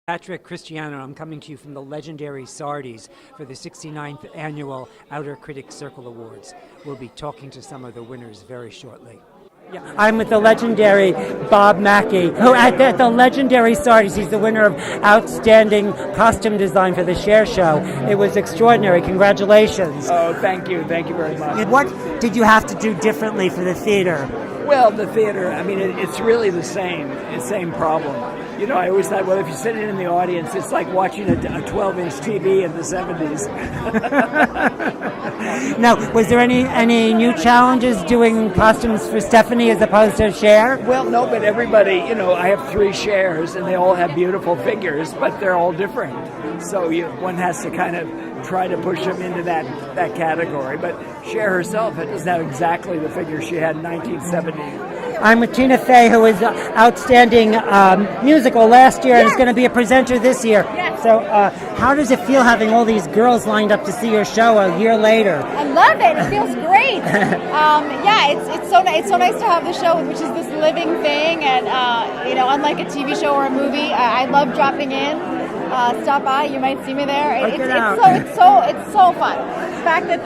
Patrick Cristiano, I'm coming to you from the legendary Sardi's for the 69th Annual Outer Critics Circle Awards. We'll be talking to some of the winners very shortly. Yeah, I'm with the legendary Bob Mackie, who at the legendary Sardi's, he's the winner of Outstanding Costume Design for the Cher Show. It was extraordinary. Congratulations. Oh, thank you. Thank you very much. What did you have to do differently for the theater? Well, the theater, I mean, it's really the same problem. You know, I always thought, well, if you sit in the audience, it's like watching a 12-inch TV in the 70s. Now, was there any new challenges doing costumes for Stephanie as opposed to Cher? Well, no, but everybody, you know, I have 3 Chers, and they all have beautiful figures, but they're all different. So one has to kind of try to push them into that category. But Cher herself doesn't have exactly the figure she had in 1970. I'm with Tina Fey, who is Outstanding Musical last year and is going to be a presenter this year. Yes. So how does it feel having all these girls lined up to see your show a year later? I love it. It feels great. It's so nice to have the show, which is this living thing, and unlike a TV show or a movie, I love dropping in. Stop by, you might see me there. It's so fun. The fact that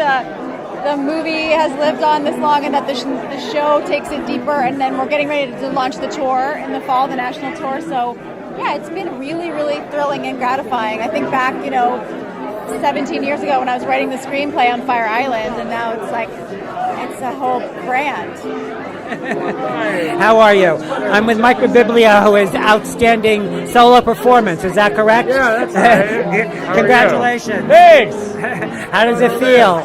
the movie has lived on this long and that the show takes it deeper, and then we're getting ready to launch the tour in the fall, the national tour. So yeah, it's been really, really thrilling and gratifying. I think back, 17 years ago when I was writing the screenplay on Fire Island, and now it's like, it's a whole brand. How are you? I'm with Mike Birbiglia, who is Outstanding Solo Performance. Is that correct? Yeah, that's right. Congratulations. Thanks. How does it feel?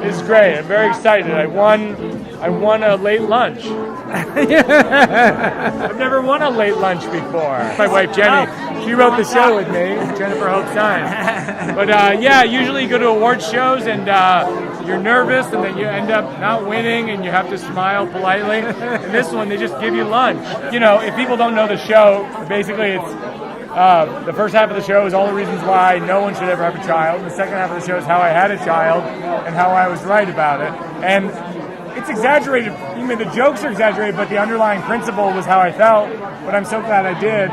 It's great. I'm very excited. I won a late lunch. I've never won a late lunch before. My wife Jenny, she wrote the show with me, Jennifer Hope Stein. But usually you go to award shows and you're nervous and then you end up not winning and you have to smile politely. And this one, they just give you lunch. You know, if people don't know the show, basically it's the first half of the show is all the reasons why no one should ever have a child. The second half of the show is how I had a child and how I was right about it. And it's exaggerated. I mean, the jokes are exaggerated, but the underlying principle was how I felt. But I'm so glad I did.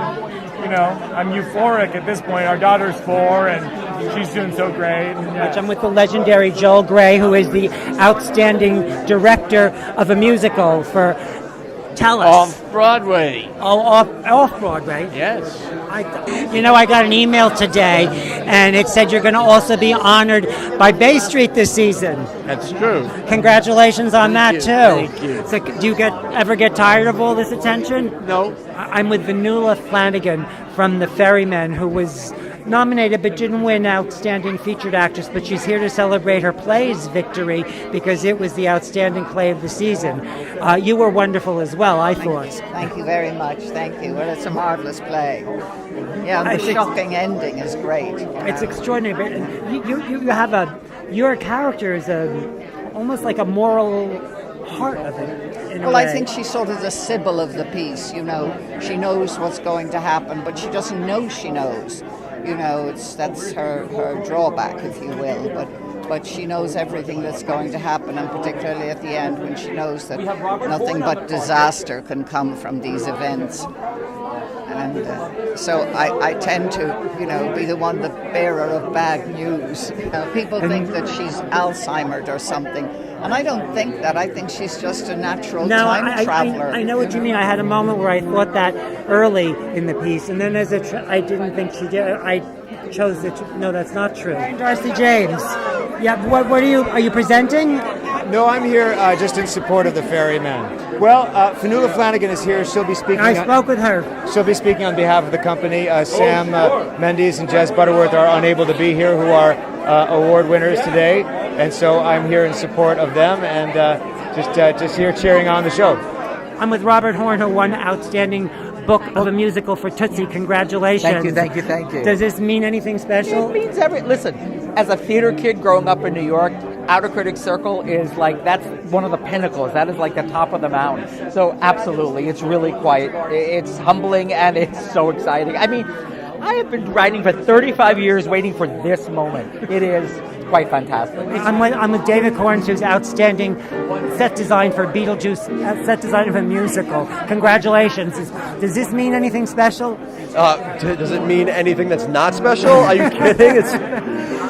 You know, I'm euphoric at this point. Our daughter's 4, and she's doing so great. I'm with the legendary Joel Grey, who is the Outstanding Director of a Musical for Tell Us. Off-Broadway. Oh, off-Broadway? Yes. I got an email today, and it said you're going to also be honored by Bay Street this season. That's true. Congratulations on that, too. Thank you. So do you ever get tired of all this attention? No. I'm with Vanula Flanagan from The Ferryman, who was nominated but didn't win Outstanding Featured Actress, but she's here to celebrate her play's victory because it was the outstanding play of the season. You were wonderful as well, I thought. Thank you very much. Thank you. Well, it's a marvelous play. Yeah, and the shocking ending is great. It's extraordinary. But you have your character is almost like a moral heart of it. Well, I think she's sort of the Sybil of the piece. You know, she knows what's going to happen, but she doesn't know she knows. You know, that's her drawback, if you will. But she knows everything that's going to happen, and particularly at the end when she knows that nothing but disaster can come from these events. And so I tend to, be the one, the bearer of bad news. People think that she's Alzheimer'd or something. And I don't think that. I think she's just a natural time traveler. I know what you mean. I had a moment where I thought that early in the piece, and then I didn't think she did. I chose that. No, that's not true. Darcy James. Yeah. What are you presenting? No, I'm here just in support of The Ferryman. Well, Fanula Flanagan is here. She'll be speaking. I spoke with her. She'll be speaking on behalf of the company. Sam Mendes and Jez Butterworth are unable to be here, who are award winners today, and so I'm here in support of them and just here cheering on the show. I'm with Robert Horn, who won Outstanding Book of a Musical for Tootsie. Congratulations. Thank you. Does this mean anything special? It means listen, as a theater kid growing up in New York, Outer Critics Circle is that's one of the pinnacles. That is like the top of the mountain. So absolutely, it's really it's humbling and it's so exciting. I mean, I have been writing for 35 years waiting for this moment. It is quite fantastic. I'm with David Corns, who's outstanding set design for Beetlejuice, set design of a musical. Congratulations. Does this mean anything special? Does it mean anything that's not special? Are you kidding?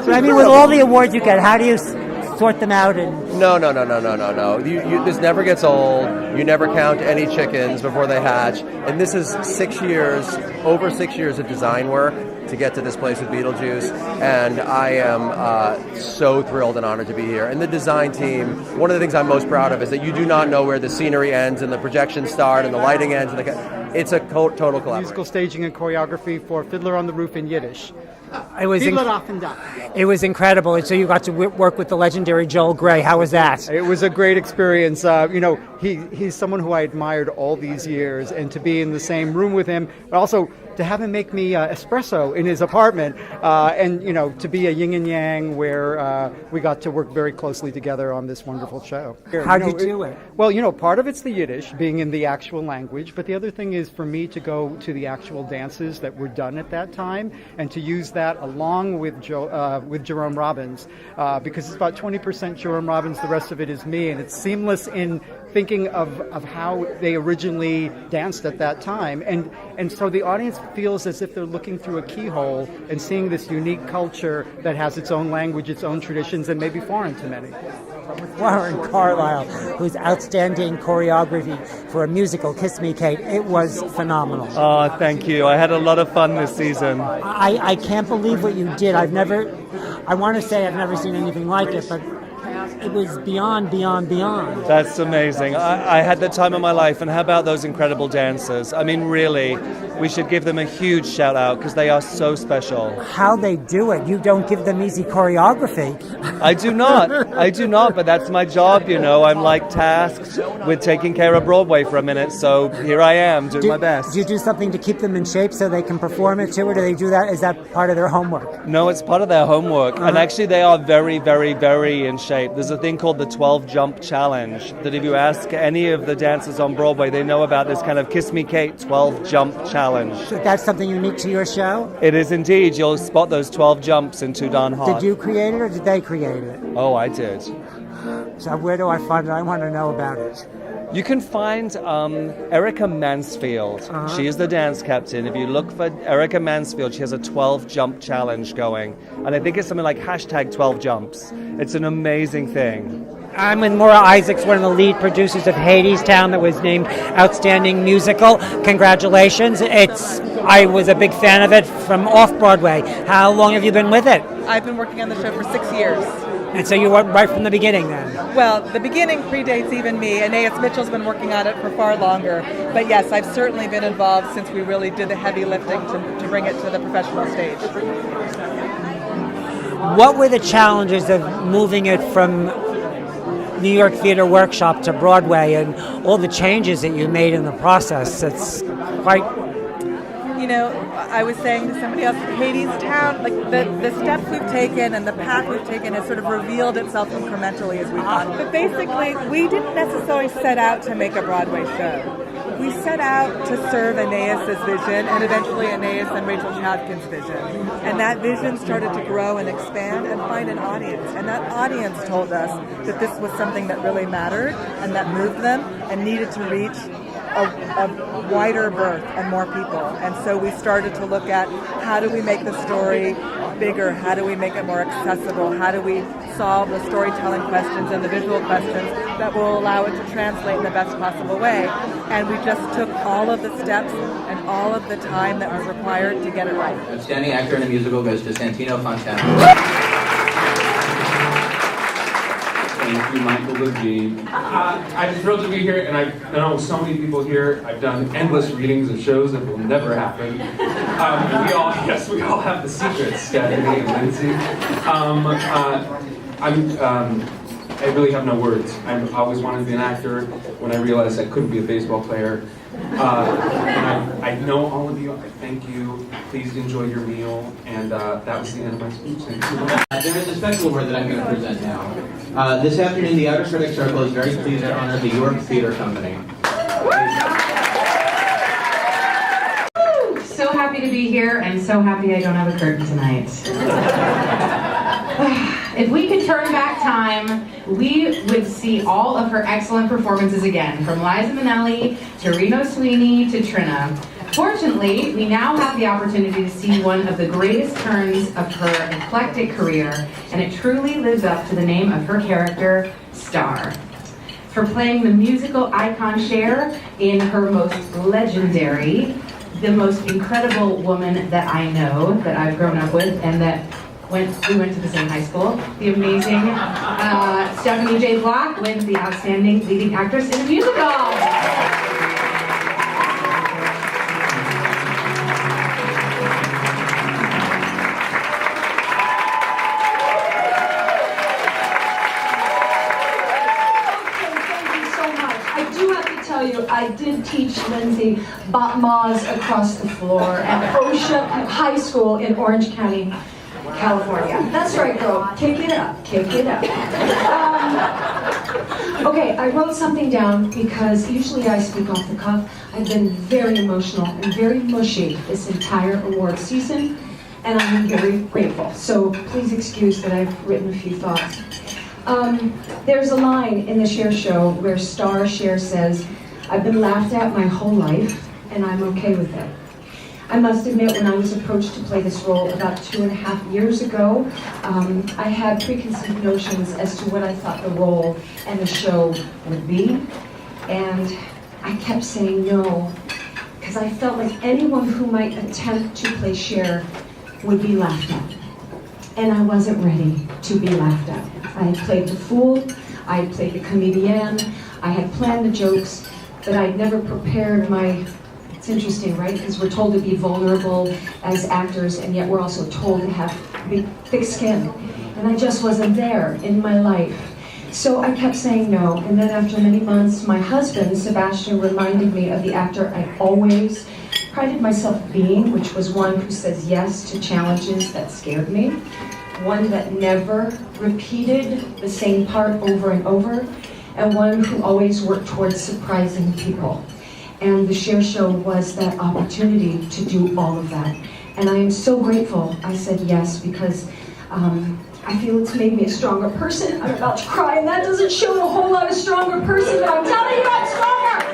I mean, with all the awards you get, how do you sort them out? No. This never gets old. You never count any chickens before they hatch. And this is over 6 years of design work to get to this place with Beetlejuice. And I am so thrilled and honored to be here. And the design team, one of the things I'm most proud of is that you do not know where the scenery ends and the projections start and the lighting ends. It's a total collaboration. Musical staging and choreography for Fiddler on the Roof in Yiddish. It was Fiddler auf dem Dach. It was incredible. And so you got to work with the legendary Joel Grey. How was that? It was a great experience. He's someone who I admired all these years, and to be in the same room with him, but also to have him make me espresso in his apartment, and to be a yin and yang where we got to work very closely together on this wonderful show. How did you do it? Well, part of it's the Yiddish, being in the actual language, but the other thing is for me to go to the actual dances that were done at that time and to use that along with Jerome Robbins, because it's about 20% Jerome Robbins, the rest of it is me, and it's seamless in thinking of how they originally danced at that time, and so the audience feels as if they're looking through a keyhole and seeing this unique culture that has its own language, its own traditions, and maybe foreign to many. Warren Carlyle, whose outstanding choreography for a musical, Kiss Me, Kate. It was phenomenal. Oh, thank you. I had a lot of fun this season. I can't believe what you did. I want to say I've never seen anything like it, but it was beyond. That's amazing. I had the time of my life, and how about those incredible dancers? I mean, really, we should give them a huge shout out because they are so special. How they do it. You don't give them easy choreography. I do not, but that's my job, I'm like tasked with taking care of Broadway for a minute, so here I am doing my best. Do you do something to keep them in shape so they can perform it too, or do they do that? Is that part of their homework? No, it's part of their homework, and actually they are very, very, very in shape. There's a thing called the 12 Jump Challenge that if you ask any of the dancers on Broadway, they know about this kind of Kiss Me Kate 12 Jump Challenge. So that's something unique to your show? It is indeed. You'll spot those 12 jumps in Too Darn Hot. Did you create it or did they create it? Oh, I did. So where do I find it? I want to know about it. You can find Erica Mansfield. She is the dance captain. If you look for Erica Mansfield, she has a 12 jump challenge going. And I think it's something like hashtag 12 jumps. It's an amazing thing. I'm with Maura Isaacs, one of the lead producers of Hadestown that was named Outstanding Musical. Congratulations. I was a big fan of it from off-Broadway. How long have you been with it? I've been working on the show for 6 years. And so you were right from the beginning then? Well, the beginning predates even me. Aeneas Mitchell's been working on it for far longer. But yes, I've certainly been involved since we really did the heavy lifting to bring it to the professional stage. What were the challenges of moving it from New York Theater Workshop to Broadway and all the changes that you made in the process? It's quite... I was saying to somebody else, Hadestown, like the steps we've taken and the path we've taken has sort of revealed itself incrementally as we've gone. But basically, we didn't necessarily set out to make a Broadway show. We set out to serve Aeneas' vision and eventually Aeneas and Rachel Chadkin's vision. And that vision started to grow and expand and find an audience. And that audience told us that this was something that really mattered and that moved them and needed to reach a wider berth and more people. And so we started to look at how do we make the story bigger? How do we make it more accessible? How do we solve the storytelling questions and the visual questions that will allow it to translate in the best possible way? And we just took all of the steps and all of the time that was required to get it right. Outstanding actor in a musical goes to Santino Fontana. Thank you, Michael Levine. I'm thrilled to be here, and I know so many people here. I've done endless readings of shows that will never happen. We all have the secrets, Stephanie and Lindsay. I really have no words. I've always wanted to be an actor. When I realized I couldn't be a baseball player, and I know all of you. I thank you. Please enjoy your meal. And that was the end of my speech. Thank you so much. There is a special award that I'm going to present now. This afternoon, the Outer Critics Circle is very pleased to honor the York Theater Company. So happy to be here. I'm so happy I don't have a curtain tonight. If we could turn back time, we would see all of her excellent performances again, from Liza Minnelli to Reno Sweeney to Trina. Fortunately, we now have the opportunity to see one of the greatest turns of her eclectic career, and it truly lives up to the name of her character, Star. For playing the musical icon Cher in her most legendary, the most incredible woman that I know, that I've grown up with, and that we went to the same high school, the amazing Stephanie J. Block wins the Outstanding Leading Actress in a Musical. I did teach Lindsay Batmaz across the floor at OSHA High School in Orange County, California. That's right, girl. Kick it up. Kick it up. Okay, I wrote something down because usually I speak off the cuff. I've been very emotional and very mushy this entire award season, and I'm very grateful. So please excuse that I've written a few thoughts. There's a line in the Cher show where Star Cher says, "I've been laughed at my whole life, and I'm okay with it." I must admit, when I was approached to play this role about 2.5 years ago, I had preconceived notions as to what I thought the role and the show would be. And I kept saying no, because I felt like anyone who might attempt to play Cher would be laughed at. And I wasn't ready to be laughed at. I had played the fool, I had played the comedienne, I had planned the jokes, but I'd never prepared my, it's interesting, right? Because we're told to be vulnerable as actors, and yet we're also told to have big, thick skin. And I just wasn't there in my life. So I kept saying no, and then after many months, my husband, Sebastian, reminded me of the actor I always prided myself being, which was one who says yes to challenges that scared me, one that never repeated the same part over and over, and one who always worked towards surprising people. And the Cher show was that opportunity to do all of that. And I am so grateful I said yes, because I feel it's made me a stronger person. I'm about to cry, and that doesn't show a whole lot of stronger person, but I'm telling you I'm stronger!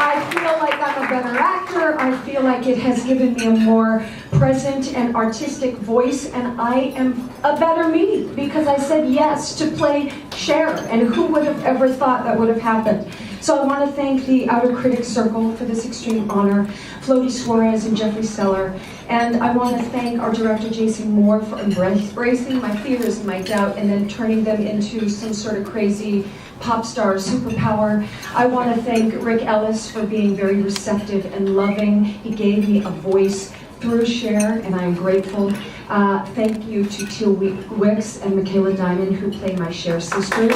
I feel like I'm a better actor. I feel like it has given me a more present and artistic voice, and I am a better me because I said yes to play Cher, and who would have ever thought that would have happened? So I want to thank the Outer Critics Circle for this extreme honor, Floty Suarez and Jeffrey Seller, and I want to thank our director Jason Moore for embracing my fears and my doubt and then turning them into some sort of crazy pop star superpower. I want to thank Rick Ellis for being very receptive and loving. He gave me a voice through Cher, and I'm grateful. Thank you to Teal Wicks and Michaela Diamond, who play my Cher sisters.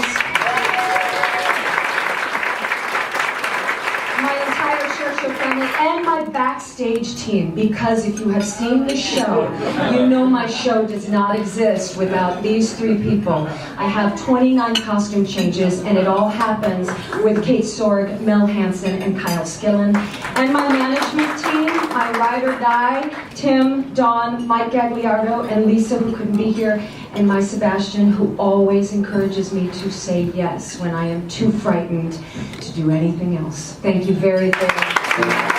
My entire Cher show family and my backstage team, because if you have seen the show, you know my show does not exist without these three people. I have 29 costume changes, and it all happens with Kate Sorg, Mel Hansen, and Kyle Skillen. And my management team, my ride or die, Tim, Dawn, Mike Gagliardo, and Lisa, who couldn't be here, and my Sebastian, who always encourages me to say yes when I am too frightened to do anything else. Thank you very, very much.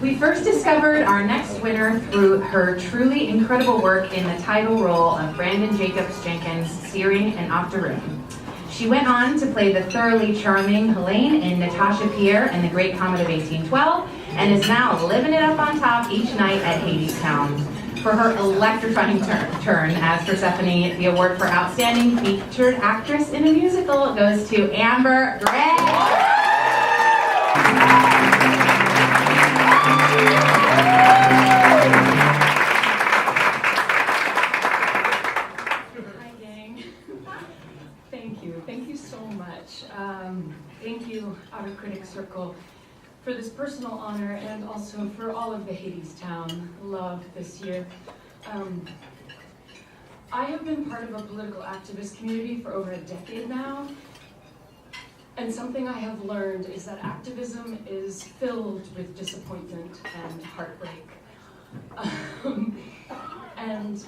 We first discovered our next winner through her truly incredible work in the title role of Brandon Jacobs Jenkins' Searing and Octoroon. She went on to play the thoroughly charming Helene in Natasha Pierre and the Great Comet of 1812, and is now living it up on top each night at Hadestown. For her electrifying turn as Persephone, the award for Outstanding Featured Actress in a Musical goes to Amber Gray. Hi, gang. Thank you so much. Thank you, Outer Critics Circle, for this personal honor, and also for all of the Hadestown love this year. I have been part of a political activist community for over a decade now, and something I have learned is that activism is filled with disappointment and heartbreak. And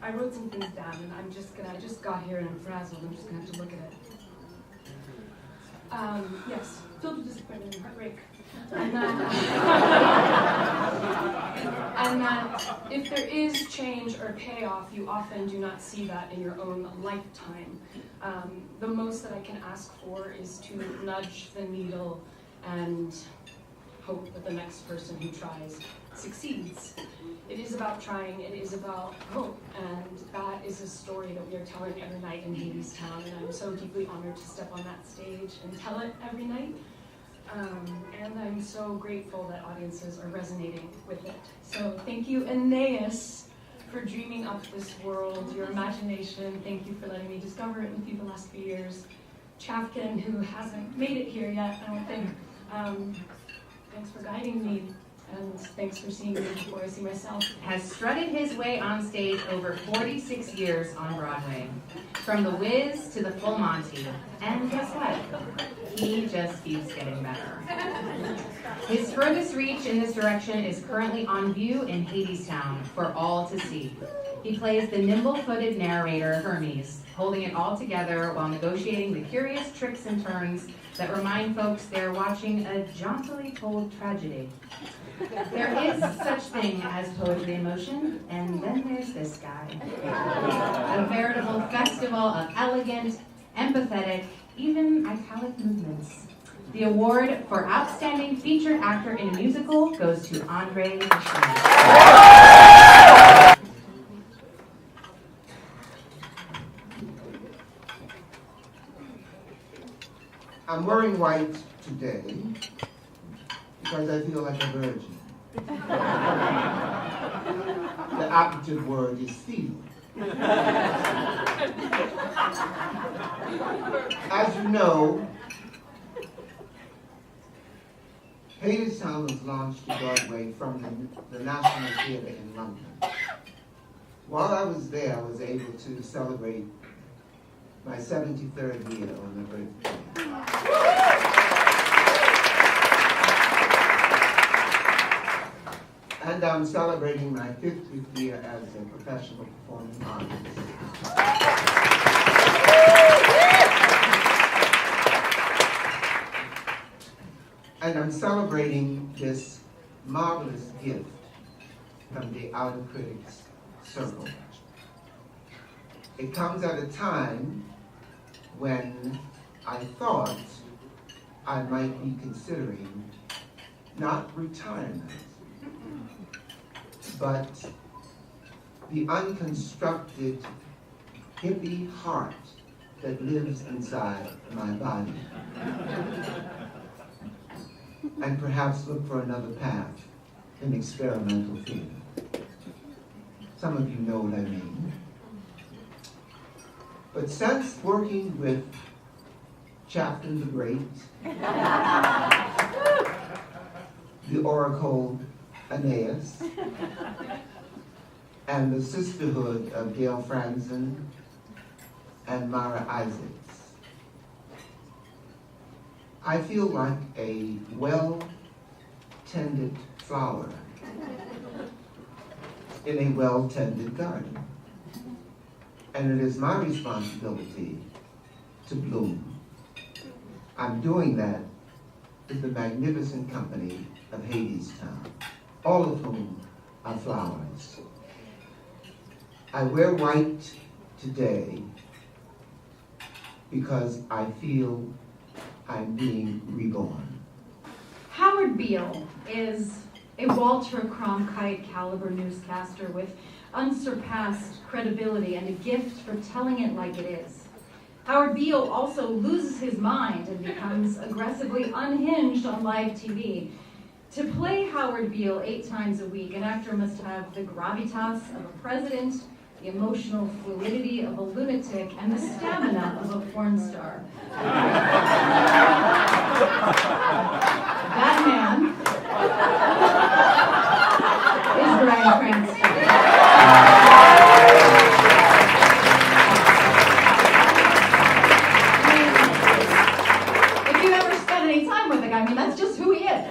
I wrote some things down, and I just got here and I'm frazzled. I'm just gonna have to look at it. Yes, filled with disappointment and heartbreak. And that if there is change or payoff, you often do not see that in your own lifetime. The most that I can ask for is to nudge the needle and hope that the next person who tries succeeds. It is about trying, it is about hope, and that is a story that we are telling every night in Hadestown, and I'm so deeply honored to step on that stage and tell it every night. And I'm so grateful that audiences are resonating with it. So thank you, Aeneas, for dreaming up this world, your imagination. Thank you for letting me discover it with you the last few years. Chafkin, who hasn't made it here yet, I don't think. Thanks for guiding me, and thanks for seeing me before I see myself. Has strutted his way on stage over 46 years on Broadway. From The Wiz to The Full Monty. And guess what? He just keeps getting better. His furthest reach in this direction is currently on view in Hadestown for all to see. He plays the nimble-footed narrator, Hermes, holding it all together while negotiating the curious tricks and turns that remind folks they're watching a jauntily told tragedy. There is such thing as poetry in motion, and then there's this guy. A veritable festival of elegant, empathetic, even italic movements. The award for Outstanding Featured Actor in a Musical goes to Andre Michel. I'm wearing white today because I feel like a virgin. The operative word is feel. As you know, Hadestown was launched to Broadway from the National Theatre in London. While I was there, I was able to celebrate my 73rd year on the birthday. And I'm celebrating my 50th year as a professional performing artist. And I'm celebrating this marvelous gift from the Outer Critics Circle. It comes at a time when I thought I might be considering not retirement, but the unconstructed hippie heart that lives inside my body. And perhaps look for another path in experimental theater. Some of you know what I mean. But since working with Chafkin the Great, the Oracle Aeneas, and the sisterhood of Gail Franzen and Mara Isaacs, I feel like a well-tended flower in a well-tended garden. And it is my responsibility to bloom. I'm doing that with the magnificent company of Hadestown, all of whom are flowers. I wear white today because I feel I'm being reborn. Howard Beale is a Walter Cronkite caliber newscaster with unsurpassed credibility and a gift for telling it like it is. Howard Beale also loses his mind and becomes aggressively unhinged on live TV. To play Howard Beale 8 times a week, an actor must have the gravitas of a president, the emotional fluidity of a lunatic, and the stamina of a porn star. That man is Bryan Cranston. If you ever spent any time with the guy, I mean, that's just who he is.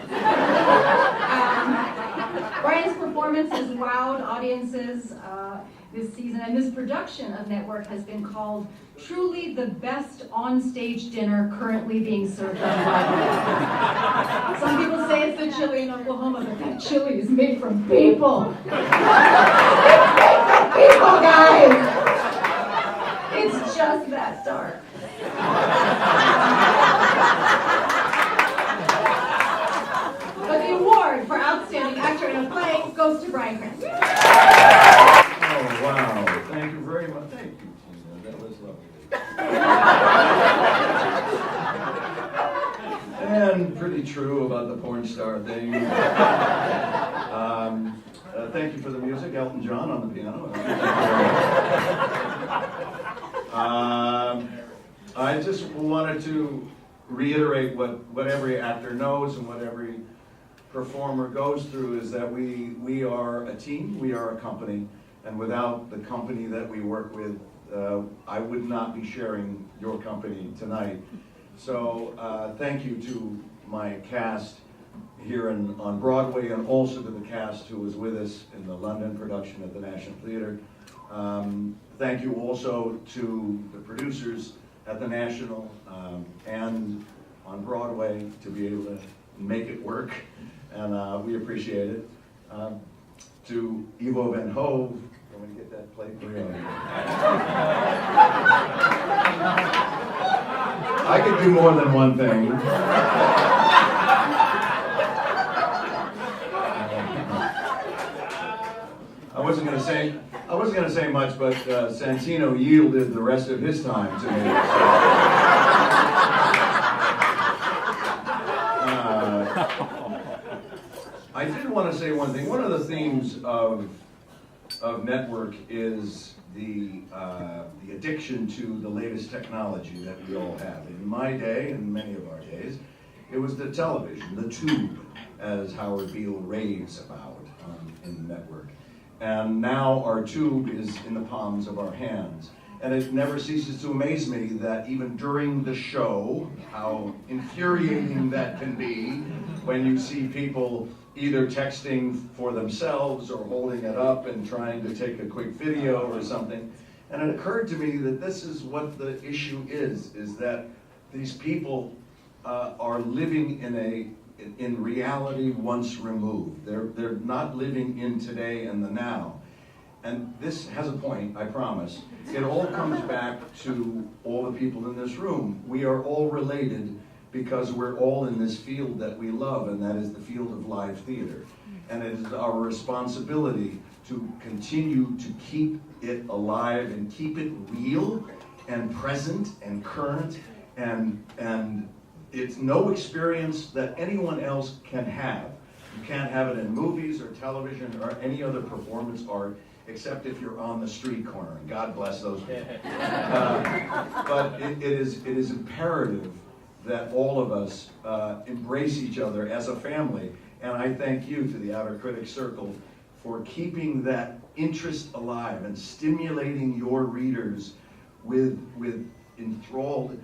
Bryan's performance has wowed audiences this season, and this production of Network has been called truly the best on-stage dinner currently being served on Broadway. Some people say it's the chili in Oklahoma, but that chili is made from people. It's made from people, guys! It's just that dark. But the award for Outstanding Actor in a Play goes to Bryan Cranston. Oh, wow. Thank you very much. Thank you, Tina. That was lovely. And pretty true about the porn star thing. Thank you for the music, Elton John on the piano. I just wanted to reiterate what every actor knows and what every performer goes through is that we are a team, we are a company, and without the company that we work with, I would not be sharing your company tonight. So thank you to my cast here on Broadway, and also to the cast who was with us in the London production at the National Theatre. Thank you also to the producers at the National and on Broadway to be able to make it work, and we appreciate it. To Ivo Van Hove, I'm going to get that plate for you. I could do more than one thing. I wasn't going to say much, but Santino yielded the rest of his time to me. I did want to say one thing. One of the themes of Network is the addiction to the latest technology that we all have. In my day, and many of our days, it was the television, the tube, as Howard Beale raves about in Network. And now our tube is in the palms of our hands. And it never ceases to amaze me that even during the show, how infuriating that can be when you see people either texting for themselves or holding it up and trying to take a quick video or something. And it occurred to me that this is what the issue is that these people are living in reality once removed. They're not living in today and the now. And this has a point, I promise. It all comes back to all the people in this room. We are all related because we're all in this field that we love, and that is the field of live theater. And it is our responsibility to continue to keep it alive and keep it real and present and current, and it's no experience that anyone else can have. You can't have it in movies or television or any other performance art, except if you're on the street corner, and God bless those people. But it is imperative that all of us embrace each other as a family, and I thank you, to the Outer Critics Circle, for keeping that interest alive and stimulating your readers with enthralled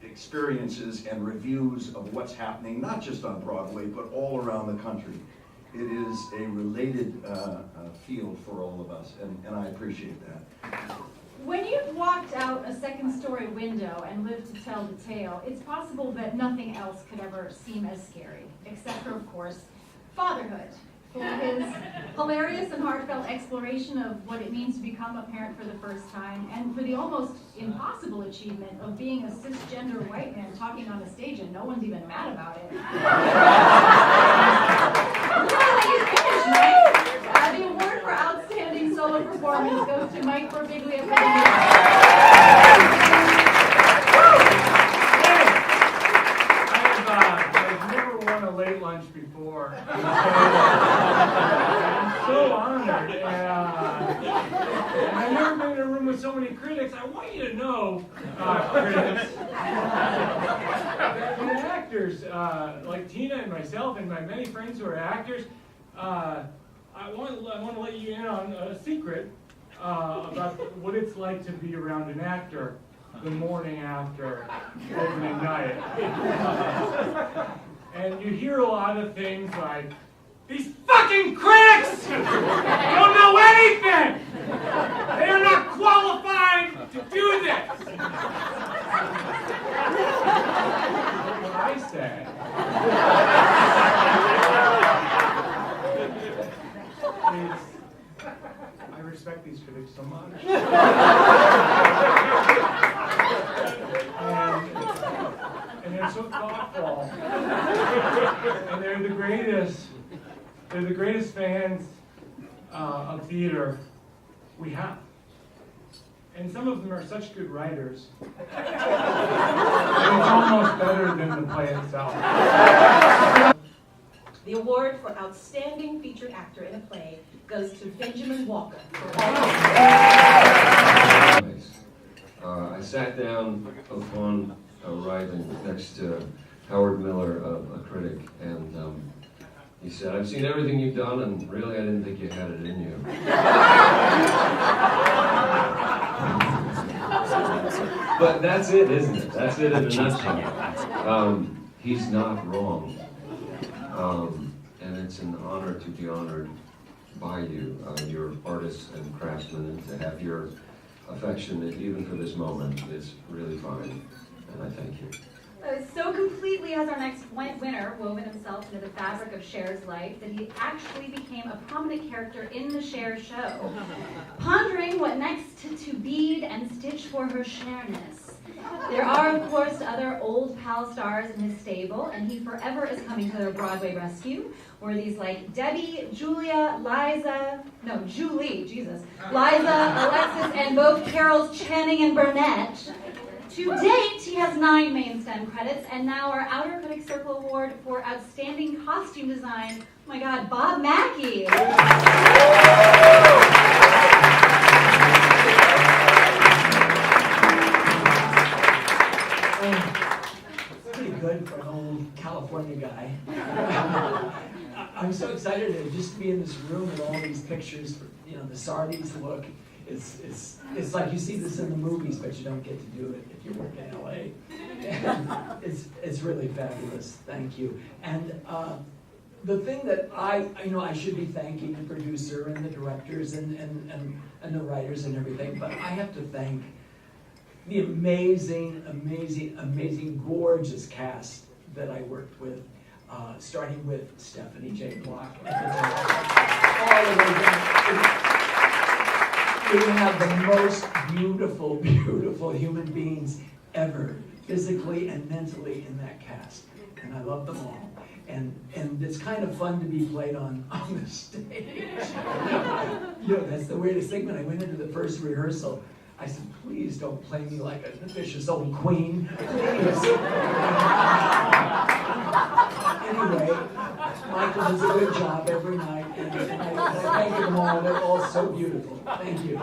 experiences and reviews of what's happening, not just on Broadway, but all around the country. It is a related field for all of us, and I appreciate that. When you've walked out a second-story window and lived to tell the tale, it's possible that nothing else could ever seem as scary, except for, of course, fatherhood. For his hilarious and heartfelt exploration of what it means to become a parent for the first time, and for the almost impossible achievement of being a cisgender white man talking on a stage and no one's even mad about it. The award for Outstanding Solo Performance goes to Mike Birbiglia for the I've never won a late lunch before. I'm so honored. And I've never been in a room with so many critics. I want you to know, critics, and actors, like Tina and myself and my many friends who are actors, I want to let you in on a secret about what it's like to be around an actor the morning after opening night. And you hear a lot of things like, These fucking critics don't know anything! They are not qualified to do this! That's what I say. I respect these critics so much. And they're so thoughtful. And they're the greatest. They're the greatest fans of theater we have. And some of them are such good writers. And it's almost better than the play itself. The award for Outstanding Featured Actor in a Play goes to Benjamin Walker. I sat down upon arriving next to Howard Miller, a critic, and he said, "I've seen everything you've done, and really I didn't think you had it in you." But that's it, isn't it? That's it in a nutshell. He's not wrong. And it's an honor to be honored by you, your artists and craftsmen, and to have your affection, even for this moment, is really fine, and I thank you. So completely has our next winner woven himself into the fabric of Cher's life that he actually became a prominent character in the Cher show, pondering what next to bead and stitch for her Cher-ness. There are, of course, other old pal stars in his stable, and he forever is coming to their Broadway rescue. Worthies like Debbie, Julie, Liza, Alexis, and both Carols Channing and Burnett. To date, he has 9 main stem credits, and now our Outer Critics Circle Award for Outstanding Costume Design. Oh my God, Bob Mackie. Pretty good for an old California guy. I'm so excited to just be in this room with all these pictures. You know, the Sardi's look. It's like you see this in the movies, but you don't get to do it if you work in LA. It's really fabulous. Thank you. And the thing that I should be thanking the producer and the directors and the writers and everything, but I have to thank the amazing, gorgeous cast that I worked with, starting with Stephanie J. Block. All of them. We have the most beautiful, beautiful human beings ever, physically and mentally, in that cast. And I love them all. And it's kind of fun to be played on the stage. You know, that's the weirdest thing. When I went into the first rehearsal, I said, please don't play me like a vicious old queen. Please. Anyway, Michael does a good job every night, and I thank them all. They're all so beautiful. Thank you.